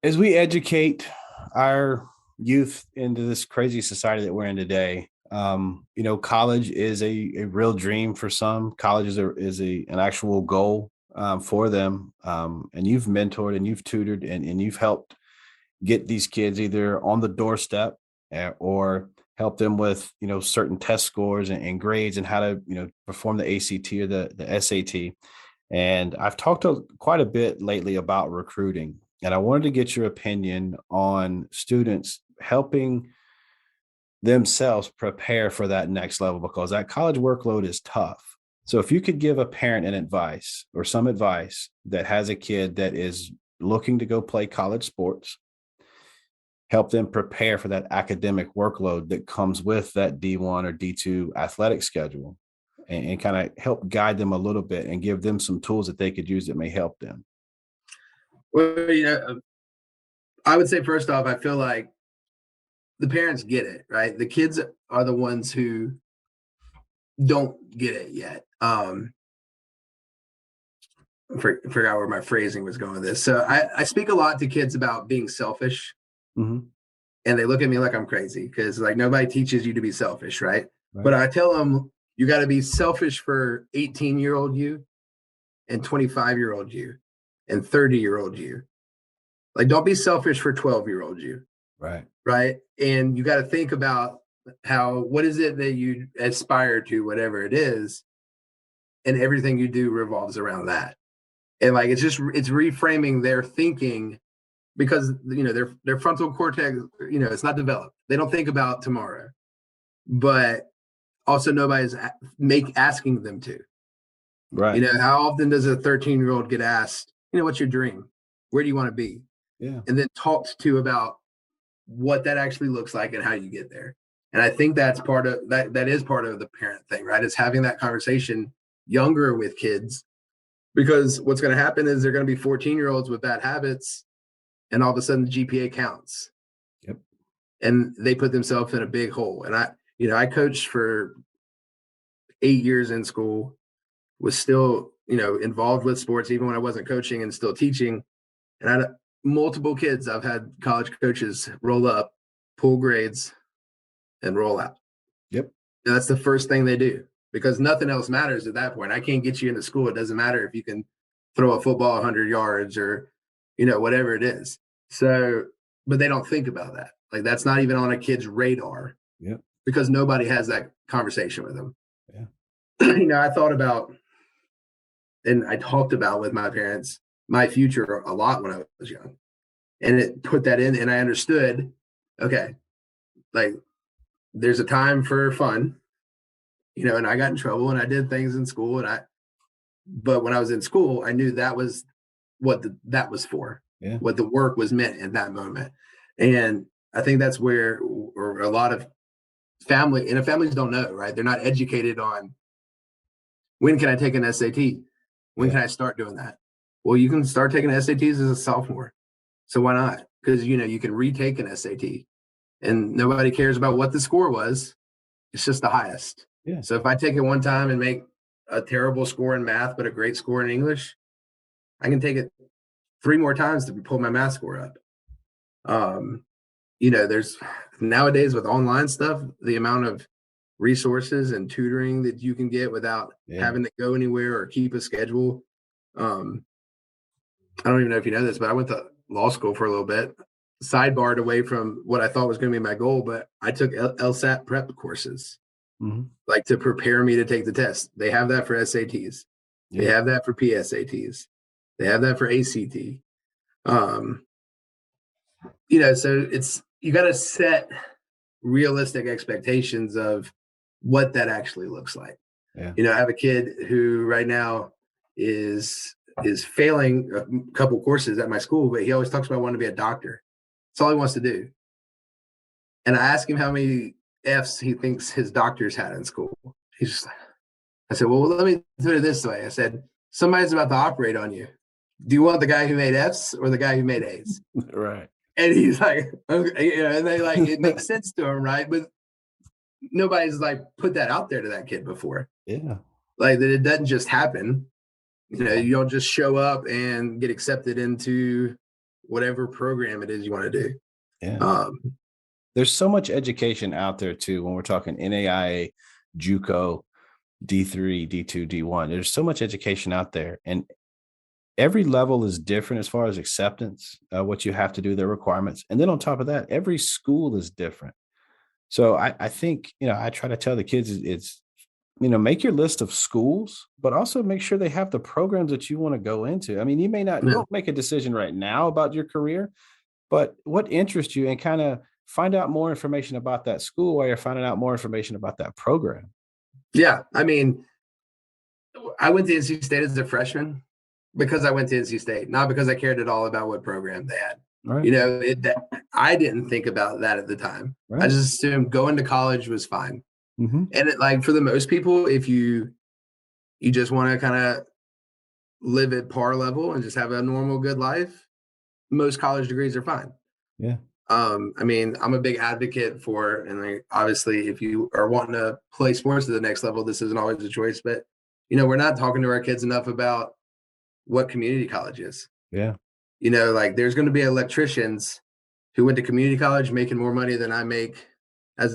Speaker 7: As we educate our youth into this crazy society that we're in today, college is a real dream for some. College is an actual goal for them. And you've mentored and you've tutored and you've helped get these kids either on the doorstep or help them with, certain test scores and grades and how to, perform the ACT or the SAT. And I've talked quite a bit lately about recruiting, and I wanted to get your opinion on students helping themselves prepare for that next level, because that college workload is tough. So if you could give a parent some advice that has a kid that is looking to go play college sports, help them prepare for that academic workload that comes with that D1 or D2 athletic schedule, and kind of help guide them a little bit and give them some tools that they could use that may help them?
Speaker 8: Well, I would say first off, I feel like the parents get it, right? The kids are the ones who don't get it yet. Forgot where my phrasing was going with this. So I speak a lot to kids about being selfish, and they look at me like I'm crazy because like nobody teaches you to be selfish, right? But I tell them you got to be selfish for 18-year-old you and 25-year-old you and 30-year-old you. Like, don't be selfish for 12-year-old you. Right. And you got to think about what is it that you aspire to, whatever it is, and everything you do revolves around that. And like, it's reframing their thinking, because, their frontal cortex, it's not developed. They don't think about tomorrow, but also nobody's asking them to.
Speaker 7: Right.
Speaker 8: How often does a 13-year-old get asked, what's your dream? Where do you want to be?
Speaker 7: Yeah.
Speaker 8: And then talked to about what that actually looks like and how you get there. And I think that's part of that is part of the parent thing, right? Is having that conversation younger with kids, because what's going to happen is they're going to be 14-year-olds with bad habits, and all of a sudden the GPA counts.
Speaker 7: Yep.
Speaker 8: And they put themselves in a big hole. And I coached for 8 years in school, was still, involved with sports, even when I wasn't coaching, and still teaching. And I had multiple kids. I've had college coaches roll up, pull grades, and roll out.
Speaker 7: Yep.
Speaker 8: And that's the first thing they do, because nothing else matters at that point. I can't get you into school. It doesn't matter if you can throw a football 100 yards or, whatever it is. So, but they don't think about that. Like, that's not even on a kid's radar.
Speaker 7: Yep.
Speaker 8: Because nobody has that conversation with them.
Speaker 7: Yeah.
Speaker 8: I thought about, and I talked about with my parents, my future a lot when I was young, and it put that in, and I understood, okay, like, there's a time for fun, and I got in trouble and I did things in school, but when I was in school, I knew that was what that was for, what the work was meant in that moment. And I think that's where a lot of families don't know, right? They're not educated on, when can I take an SAT? When can I start doing that? Well, you can start taking SATs as a sophomore. So why not? Because, you can retake an SAT, and nobody cares about what the score was. It's just the highest.
Speaker 7: Yeah.
Speaker 8: So if I take it one time and make a terrible score in math, but a great score in English, I can take it 3 more times to pull my math score up. There's nowadays with online stuff, the amount of resources and tutoring that you can get without having to go anywhere or keep a schedule. I don't even know if you know this, but I went to law school for a little bit, sidebarred away from what I thought was going to be my goal, but I took LSAT prep courses, like to prepare me to take the test. They have that for SATs. They have that for PSATs. They have that for ACT. So you got to set realistic expectations of what that actually looks like.
Speaker 7: Yeah.
Speaker 8: I have a kid who right now is failing a couple courses at my school, but he always talks about wanting to be a doctor. That's all he wants to do. And I asked him how many F's he thinks his doctors had in school. He's just like, I said, well, let me put it this way. I said, somebody's about to operate on you. Do you want the guy who made F's or the guy who made A's?
Speaker 7: Right.
Speaker 8: And he's like, okay, and they it makes sense to him, right? But nobody's put that out there to that kid before.
Speaker 7: Yeah.
Speaker 8: That it doesn't just happen. You don't just show up and get accepted into whatever program it is you want to do.
Speaker 7: Yeah. There's so much education out there too, when we're talking NAIA, JUCO, D3, D2, D1. There's so much education out there, and every level is different as far as acceptance, what you have to do, their requirements. And then on top of that, every school is different. So I think, I try to tell the kids it's, make your list of schools, but also make sure they have the programs that you want to go into. I mean, you may not don't make a decision right now about your career, but what interests you, and kind of find out more information about that school while you're finding out more information about that program.
Speaker 8: Yeah. I mean, I went to NC State as a freshman because I went to NC State, not because I cared at all about what program they had.
Speaker 7: Right.
Speaker 8: I didn't think about that at the time.
Speaker 7: Right.
Speaker 8: I just assumed going to college was fine.
Speaker 7: Mm-hmm.
Speaker 8: And like for the most people, if you just want to kind of live at par level and just have a normal good life, most college degrees are fine.
Speaker 7: Yeah.
Speaker 8: I mean, I'm a big advocate for, and like, obviously if you are wanting to play sports to the next level, this isn't always a choice, but we're not talking to our kids enough about what community college is.
Speaker 7: Yeah.
Speaker 8: Like there's going to be electricians who went to community college making more money than I make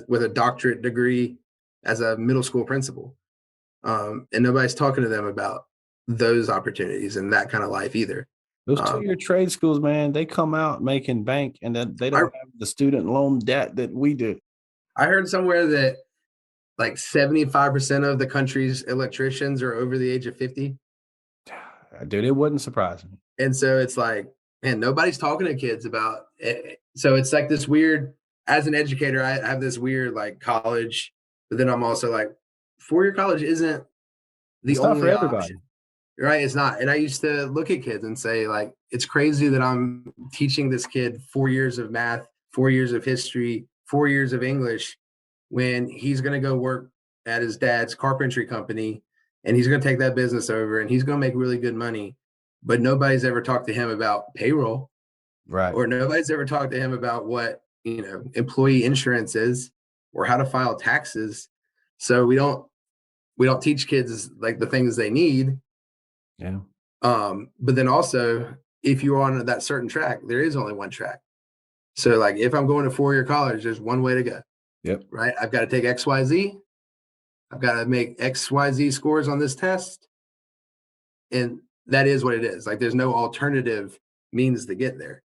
Speaker 8: with a doctorate degree as a middle school principal. And nobody's talking to them about those opportunities and that kind of life either.
Speaker 7: Those 2-year trade schools, man, they come out making bank, and then they don't have the student loan debt that we do.
Speaker 8: I heard somewhere that like 75% of the country's electricians are over the age of 50.
Speaker 7: Dude, it wouldn't surprise me.
Speaker 8: And so it's like, man, nobody's talking to kids about it. So it's like this weird, as an educator, I have this weird like college, but then I'm also like, 4-year college isn't the only
Speaker 7: for everybody.
Speaker 8: option. Right? It's not. And I used to look at kids and say, like, it's crazy that I'm teaching this kid 4 years of math, 4 years of history, 4 years of English, when he's going to go work at his dad's carpentry company and he's going to take that business over and he's going to make really good money. But nobody's ever talked to him about payroll.
Speaker 7: Right.
Speaker 8: Or nobody's ever talked to him about what, employee insurance is or how to file taxes. So we don't teach kids like the things they need.
Speaker 7: Yeah.
Speaker 8: But then also, if you're on that certain track, there is only one track. So like if I'm going to 4-year college, there's one way to go.
Speaker 7: Yep.
Speaker 8: Right. I've got to take XYZ. I've got to make XYZ scores on this test. And that is what it is. Like there's no alternative means to get there.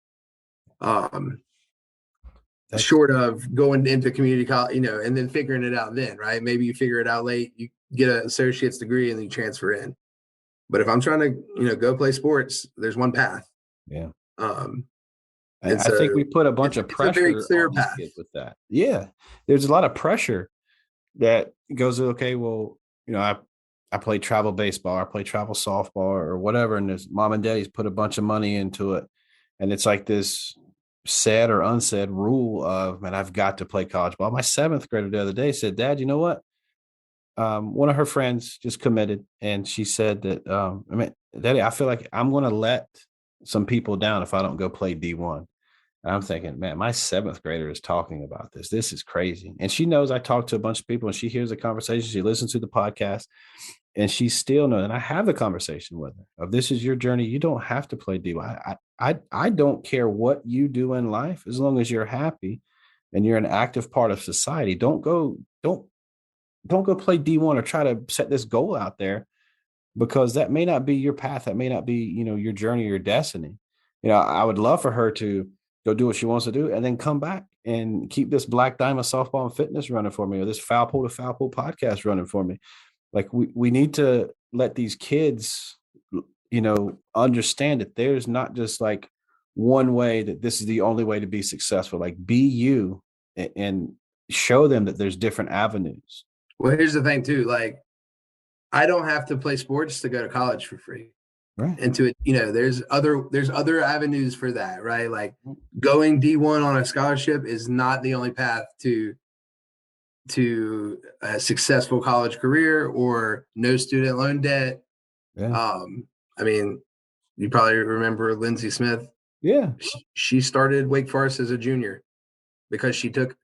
Speaker 8: Short of going into community college, and then figuring it out then, right? Maybe you figure it out late, you get an associate's degree and then you transfer in. But if I'm trying to, go play sports, there's one path.
Speaker 7: Yeah.
Speaker 8: And
Speaker 7: I think we put a bunch of pressure
Speaker 8: a very clear
Speaker 7: on these
Speaker 8: path
Speaker 7: kids with that. Yeah. There's a lot of pressure that goes, okay, well, I play travel baseball, I play travel softball or whatever. And this mom and daddy's put a bunch of money into it. And it's like this said or unsaid rule of, man, I've got to play college ball. My 7th grader the other day said, Dad, you know what? One of her friends just committed, and she said that, Daddy, I feel like I'm going to let some people down if I don't go play D1. And I'm thinking, man, my 7th grader is talking about this. This is crazy. And she knows I talk to a bunch of people and she hears the conversation. She listens to the podcast and she still knows. And I have the conversation with her of this is your journey. You don't have to play D1. I don't care what you do in life as long as you're happy and you're an active part of society. Don't go play D1 or try to set this goal out there because that may not be your path. That may not be, your journey, your destiny. I would love for her to go do what she wants to do and then come back and keep this Black Diamond Softball and Fitness running for me or this Foul Pole to Foul Pole podcast running for me. Like we need to let these kids, understand that there's not just like one way that this is the only way to be successful. Like be you and show them that there's different avenues.
Speaker 8: Well, here's the thing too. Like, I don't have to play sports to go to college for free.
Speaker 7: Right.
Speaker 8: And there's other avenues for that, right? Like going D1 on a scholarship is not the only path to a successful college career or no student loan debt.
Speaker 7: Yeah.
Speaker 8: I mean, you probably remember Lindsay Smith.
Speaker 7: Yeah.
Speaker 8: She started Wake Forest as a junior because she took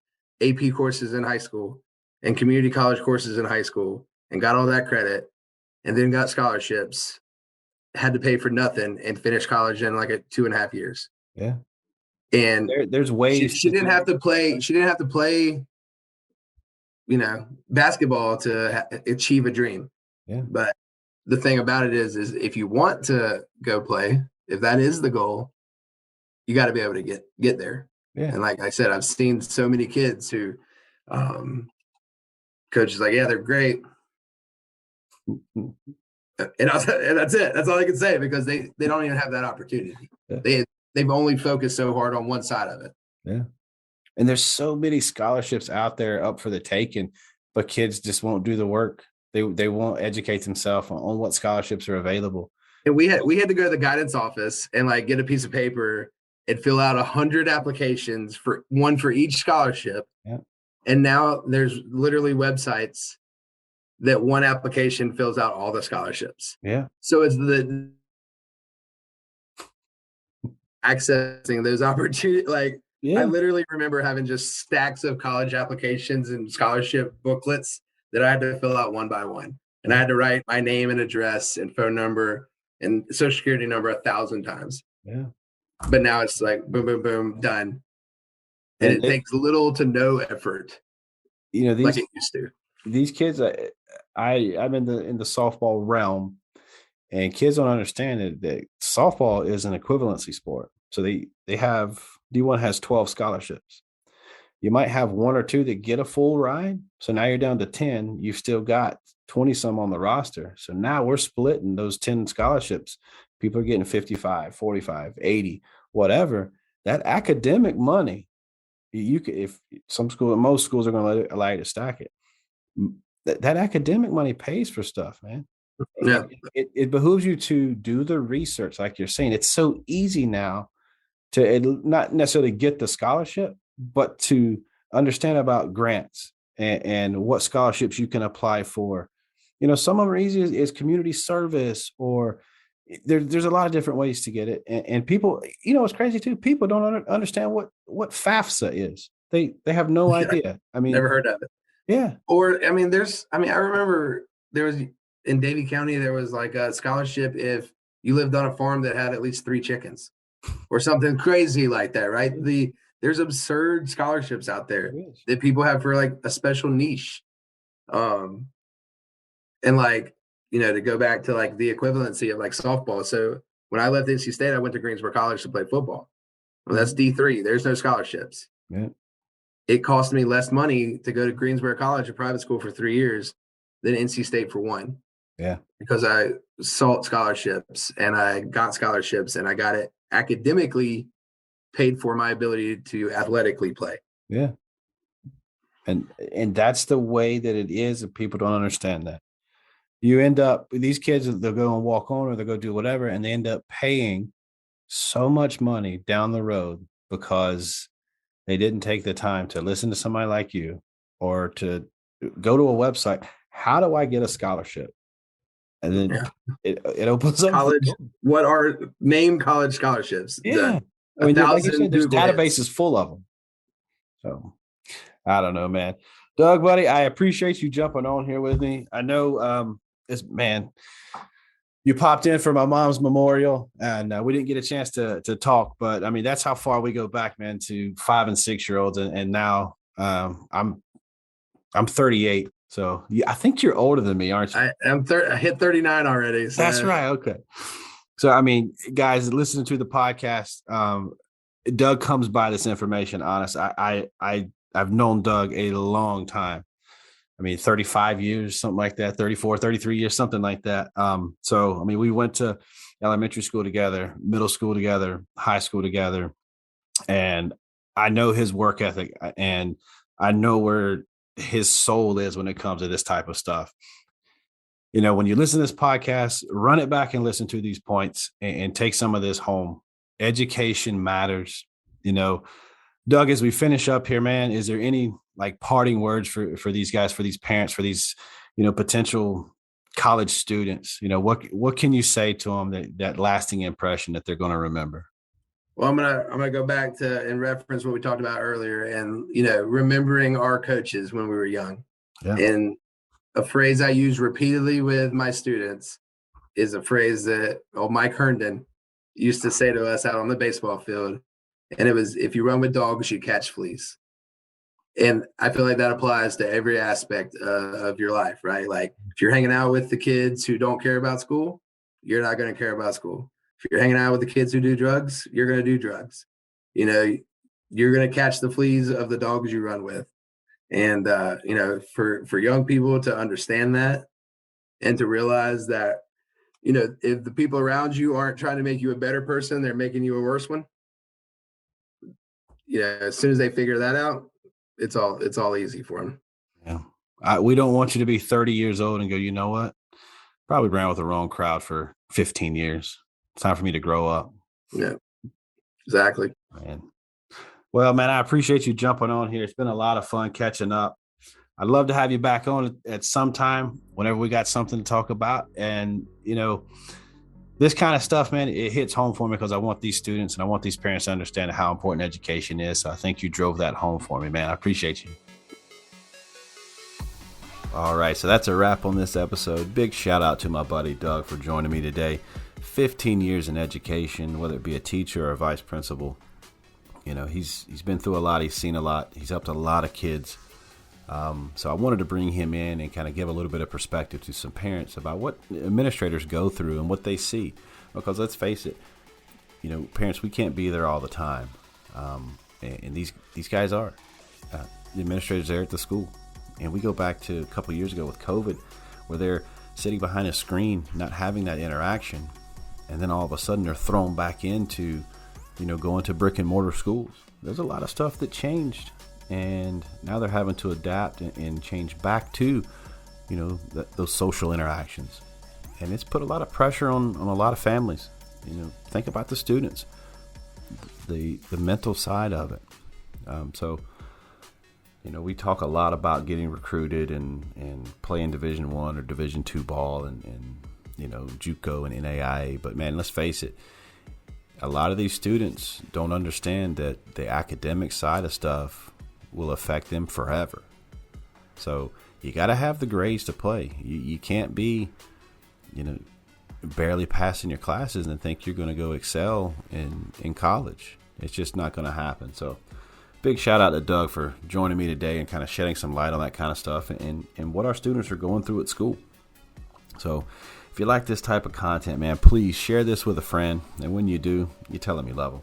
Speaker 8: AP courses in high school and community college courses in high school and got all that credit and then got scholarships, had to pay for nothing and finished college in like 2.5 years.
Speaker 7: Yeah.
Speaker 8: And
Speaker 7: there's ways
Speaker 8: she didn't have to play. She didn't have to play, basketball to achieve a dream.
Speaker 7: Yeah.
Speaker 8: But the thing about it is if you want to go play, if that is the goal, you got to be able to get there.
Speaker 7: Yeah.
Speaker 8: And like I said, I've seen so many kids who, coach is like, yeah, they're great. And that's it. That's all I can say because they don't even have that opportunity. Yeah. They've only focused so hard on one side of it.
Speaker 7: Yeah. And there's so many scholarships out there up for the taking, but kids just won't do the work. They won't educate themselves on what scholarships are available.
Speaker 8: And we had to go to the guidance office and like get a piece of paper and fill out 100 applications for one for each scholarship.
Speaker 7: Yeah.
Speaker 8: And now there's literally websites that one application fills out all the scholarships.
Speaker 7: Yeah.
Speaker 8: So it's the accessing those opportunities. Like, I literally remember having just stacks of college applications and scholarship booklets that I had to fill out one by one. And I had to write my name and address and phone number and social security number 1,000 times.
Speaker 7: Yeah.
Speaker 8: But now it's like boom, boom, boom, done. And it takes little to no effort.
Speaker 7: You know,
Speaker 8: like it used to.
Speaker 7: These kids, I'm in the softball realm, and kids don't understand that softball is an equivalency sport. So they have D1 has 12 scholarships. You might have one or two that get a full ride. So now you're down to 10. You've still got 20 some on the roster. So now we're splitting those 10 scholarships. People are getting 55, 45, 80, whatever. That academic money, you could, if most schools are going to allow you to stack it. That academic money pays for stuff, man.
Speaker 8: Yeah.
Speaker 7: It behooves you to do the research, like you're saying. It's so easy now to not necessarily get the scholarship, but to understand about grants and what scholarships you can apply for. You know, some of them are easy as community service, or there's a lot of different ways to get it. And people, you know, it's crazy too. People don't understand what FAFSA is. They have no idea. I mean,
Speaker 8: never heard of it.
Speaker 7: Yeah.
Speaker 8: Or, I remember there was in Davie County, there was like a scholarship if you lived on a farm that had at least 3 chickens or something crazy like that, right? There's absurd scholarships out there that people have for like a special niche. And like, you know, to go back to like the equivalency of like softball. So when I left NC State, I went to Greensboro College to play football. Well, that's D3. There's no scholarships.
Speaker 7: Yeah.
Speaker 8: It cost me less money to go to Greensboro College, a private school, for 3 years than NC State for 1.
Speaker 7: Yeah.
Speaker 8: Because I sought scholarships and I got scholarships and I got it academically paid for my ability to athletically play.
Speaker 7: Yeah. And that's the way that it is, and people don't understand that. You end up, these kids, they'll go and walk on or they'll go do whatever, and they end up paying so much money down the road because they didn't take the time to listen to somebody like you or to go to a website. How do I get a scholarship? And then it opens up
Speaker 8: college. What are name college scholarships?
Speaker 7: Yeah. I mean, like you said, there's databases full of them. So I don't know, man. Doug, buddy, I appreciate you jumping on here with me. I know you popped in for my mom's memorial, and we didn't get a chance to talk, but I mean, that's how far we go back, man, to 5 and 6 year olds. And now I'm 38. So I think you're older than me, aren't you?
Speaker 8: I hit 39 already. So.
Speaker 7: That's right. Okay. So, I mean, guys, listening to the podcast, Doug comes by this information honest. I've known Doug a long time. I mean, 35 years, something like that, 34, 33 years, something like that. So, I mean, we went to elementary school together, middle school together, high school together. And I know his work ethic, and I know where his soul is when it comes to this type of stuff. You know, when you listen to this podcast, run it back and listen to these points and take some of this home. Education matters. You know, Doug, as we finish up here, man, is there any like parting words for these guys, for these parents, for these, you know, potential college students? You know, what can you say to them that lasting impression that they're going to remember?
Speaker 8: Well, I'm gonna go back to in reference what we talked about earlier, and you know, remembering our coaches when we were young.
Speaker 7: Yeah.
Speaker 8: And a phrase I use repeatedly with my students is a phrase that Mike Herndon used to say to us out on the baseball field, and it was, "If you run with dogs, you catch fleas." And I feel like that applies to every aspect of your life, right? Like if you're hanging out with the kids who don't care about school, you're not going to care about school. If you're hanging out with the kids who do drugs, you're going to do drugs. You know, you're going to catch the fleas of the dogs you run with. And, you know, for young people to understand that and to realize that, you know, if the people around you aren't trying to make you a better person, they're making you a worse one. Yeah. As soon as they figure that out, it's all easy for them.
Speaker 7: Yeah. We don't want you to be 30 years old and go, you know what? Probably ran with the wrong crowd for 15 years. It's time for me to grow up.
Speaker 8: Yeah. Exactly.
Speaker 7: Man. Well, man, I appreciate you jumping on here. It's been a lot of fun catching up. I'd love to have you back on at some time whenever we got something to talk about. And, this kind of stuff, man, it hits home for me because I want these students and I want these parents to understand how important education is. So I think you drove that home for me, man. I appreciate you. All right, so that's a wrap on this episode. Big shout out to my buddy Doug for joining me today. 15 years in education, whether it be a teacher or a vice principal. He's been through a lot. He's seen a lot. He's helped a lot of kids. So I wanted to bring him in and kind of give a little bit of perspective to some parents about what administrators go through and what they see. Because let's face it, parents, we can't be there all the time. And these guys are. The administrators there at the school. And we go back to a couple of years ago with COVID, where they're sitting behind a screen, not having that interaction. And then all of a sudden they're thrown back into, going to brick and mortar schools. There's a lot of stuff that changed. And now they're having to adapt and change back to, those social interactions. And it's put a lot of pressure on a lot of families. Think about the students, the mental side of it. We talk a lot about getting recruited and playing Division I or Division II ball and JUCO and NAIA. But, man, let's face it. A lot of these students don't understand that the academic side of stuff will affect them forever. So you got to have the grades to play. You can't be, barely passing your classes and think you're going to go excel in college. It's just not going to happen. So big shout out to Doug for joining me today and kind of shedding some light on that kind of stuff and what our students are going through at school. So if you like this type of content, man, please share this with a friend. And when you do, you tell them you love them.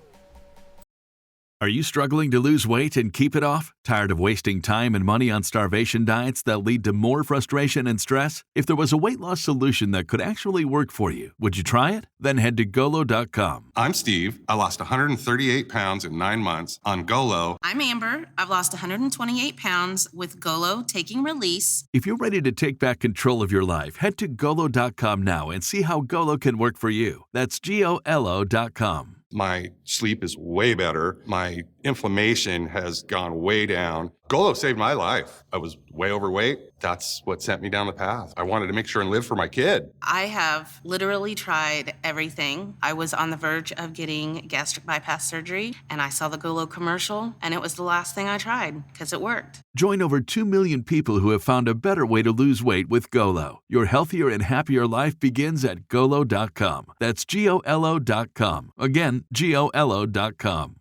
Speaker 1: Are you struggling to lose weight and keep it off? Tired of wasting time and money on starvation diets that lead to more frustration and stress? If there was a weight loss solution that could actually work for you, would you try it? Then head to Golo.com.
Speaker 2: I'm Steve. I lost 138 pounds in 9 months on Golo.
Speaker 3: I'm Amber. I've lost 128 pounds with Golo taking release.
Speaker 1: If you're ready to take back control of your life, head to Golo.com now and see how Golo can work for you. That's GOLO.com.
Speaker 2: My sleep is way better. My inflammation has gone way down. Golo saved my life. I was way overweight. That's what sent me down the path. I wanted to make sure and live for my kid.
Speaker 3: I have literally tried everything. I was on the verge of getting gastric bypass surgery, and I saw the Golo commercial, and it was the last thing I tried because it worked.
Speaker 1: Join over 2 million people who have found a better way to lose weight with Golo. Your healthier and happier life begins at Golo.com. That's GOLO.com. Again, GOLO.com.